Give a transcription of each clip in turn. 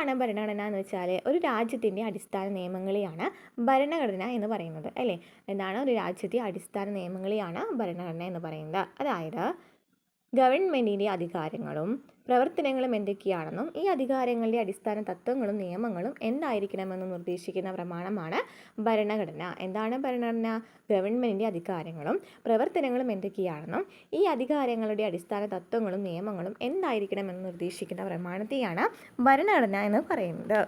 എന്താണ് ഭരണഘടന എന്ന് വെച്ചാൽ ഒരു രാജ്യത്തിൻ്റെ അടിസ്ഥാന നിയമങ്ങളെയാണ് ഭരണഘടന എന്ന് പറയുന്നത് അല്ലേ. എന്താണ് ഒരു രാജ്യത്തെ അടിസ്ഥാന നിയമങ്ങളെയാണ് ഭരണഘടന എന്ന് പറയുന്നത്. അതായത് ഗവൺമെൻറ്റിൻ്റെ അധികാരങ്ങളും പ്രവർത്തനങ്ങളും എന്തൊക്കെയാണെന്നും ഈ അധികാരങ്ങളുടെ അടിസ്ഥാന തത്വങ്ങളും നിയമങ്ങളും എന്തായിരിക്കണമെന്നും നിർദ്ദേശിക്കുന്ന പ്രമാണമാണ് ഭരണഘടന. എന്താണ് ഭരണഘടന? ഗവൺമെൻറ്റിൻ്റെ അധികാരങ്ങളും പ്രവർത്തനങ്ങളും എന്തൊക്കെയാണെന്നും ഈ അധികാരങ്ങളുടെ അടിസ്ഥാന തത്വങ്ങളും നിയമങ്ങളും എന്തായിരിക്കണമെന്ന് നിർദ്ദേശിക്കുന്ന പ്രമാണത്തെയാണ് ഭരണഘടന എന്ന് പറയുന്നത്.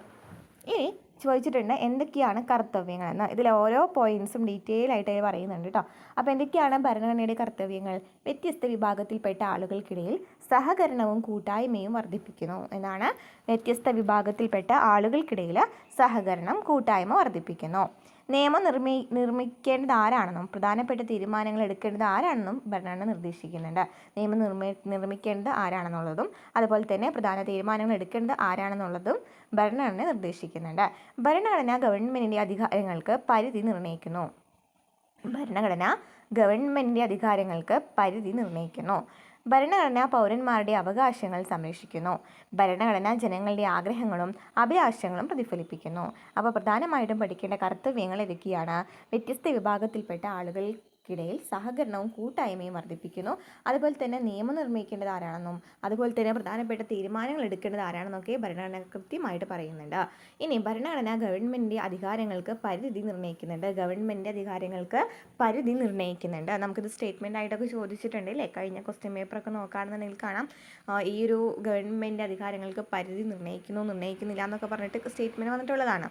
ഇനി ചോദിച്ചിട്ടുണ്ട് എന്തൊക്കെയാണ് കർത്തവ്യങ്ങളെന്ന്. ഇതിൽ ഓരോ പോയിൻറ്സും ഡീറ്റെയിൽ ആയിട്ട് പറയുന്നുണ്ട് കേട്ടോ. അപ്പോൾ എന്തൊക്കെയാണ് ഭരണഘടനയുടെ കർത്തവ്യങ്ങൾ? വ്യത്യസ്ത വിഭാഗത്തിൽപ്പെട്ട ആളുകൾക്കിടയിൽ സഹകരണവും കൂട്ടായ്മയും വർദ്ധിപ്പിക്കുന്നു. എന്നാണ് വ്യത്യസ്ത വിഭാഗത്തിൽപ്പെട്ട ആളുകൾക്കിടയിൽ സഹകരണം കൂട്ടായ്മ വർദ്ധിപ്പിക്കുന്നു. നിയമം നിർമ്മിക്കേണ്ടത് ആരാണെന്നും പ്രധാനപ്പെട്ട തീരുമാനങ്ങൾ എടുക്കേണ്ടത് ആരാണെന്നും ഭരണഘടന നിർദ്ദേശിക്കുന്നുണ്ട്. നിയമം നിർമ്മിക്കേണ്ടത് ആരാണെന്നുള്ളതും അതുപോലെ തന്നെ പ്രധാന തീരുമാനങ്ങൾ എടുക്കേണ്ടത് ആരാണെന്നുള്ളതും ഭരണഘടന നിർദ്ദേശിക്കുന്നുണ്ട്. ഭരണഘടന ഗവൺമെൻറ്റിൻ്റെ അധികാരങ്ങൾക്ക് പരിധി നിർണ്ണയിക്കുന്നു. ഭരണഘടന ഗവൺമെൻറ്റിൻ്റെ അധികാരങ്ങൾക്ക് പരിധി നിർണ്ണയിക്കുന്നു. ഭരണഘടന പൗരന്മാരുടെ അവകാശങ്ങൾ സംരക്ഷിക്കുന്നു. ഭരണഘടന ജനങ്ങളുടെ ആഗ്രഹങ്ങളും അഭിലാഷങ്ങളും പ്രതിഫലിപ്പിക്കുന്നു. അപ്പോൾ പ്രധാനമായിട്ടും പഠിക്കേണ്ട കർത്തവ്യങ്ങൾ ഏതൊക്കെയാണ്? വ്യത്യസ്ത വിഭാഗത്തിൽപ്പെട്ട ആളുകൾക്കിടയിൽ സഹകരണവും കൂട്ടായ്മയും വർദ്ധിപ്പിക്കുന്നു. അതുപോലെ തന്നെ നിയമം നിർമ്മിക്കേണ്ടത് ആരാണെന്നും അതുപോലെ തന്നെ പ്രധാനപ്പെട്ട തീരുമാനങ്ങൾ എടുക്കേണ്ടത് ആരാണെന്നൊക്കെ ഭരണഘടന കൃത്യമായിട്ട് പറയുന്നുണ്ട്. ഇനി ഭരണഘടന ഗവൺമെൻറ്റിൻ്റെ അധികാരങ്ങൾക്ക് പരിധി നിർണ്ണയിക്കുന്നുണ്ട്. ഗവൺമെൻറ് അധികാരങ്ങൾക്ക് പരിധി നിർണ്ണയിക്കുന്നുണ്ട്. നമുക്കിത് സ്റ്റേറ്റ്മെൻ്റ് ആയിട്ടൊക്കെ ചോദിച്ചിട്ടുണ്ട് അല്ലേ. കഴിഞ്ഞ ക്വസ്റ്റ്യൻ പേപ്പറൊക്കെ നോക്കുകയാണെന്നുണ്ടെങ്കിൽ കാണാം ഈ ഒരു ഗവൺമെൻറ് അധികാരങ്ങൾക്ക് പരിധി നിർണ്ണയിക്കുന്നില്ല എന്നൊക്കെ പറഞ്ഞിട്ട് സ്റ്റേറ്റ്മെൻറ്റ് വന്നിട്ടുള്ളതാണ്.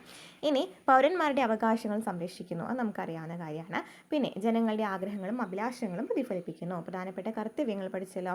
ഇനി പൗരന്മാരുടെ അവകാശങ്ങൾ സംരക്ഷിക്കുന്നു. അത് നമുക്കറിയാവുന്ന കാര്യമാണ്. പിന്നെ ജനങ്ങളുടെ ആഗ്രഹങ്ങളും അഭിലാഷങ്ങളും പ്രതിഫലിപ്പിക്കുന്നു. പ്രധാനപ്പെട്ട കർത്തവ്യങ്ങൾ പഠിച്ചല്ലോ.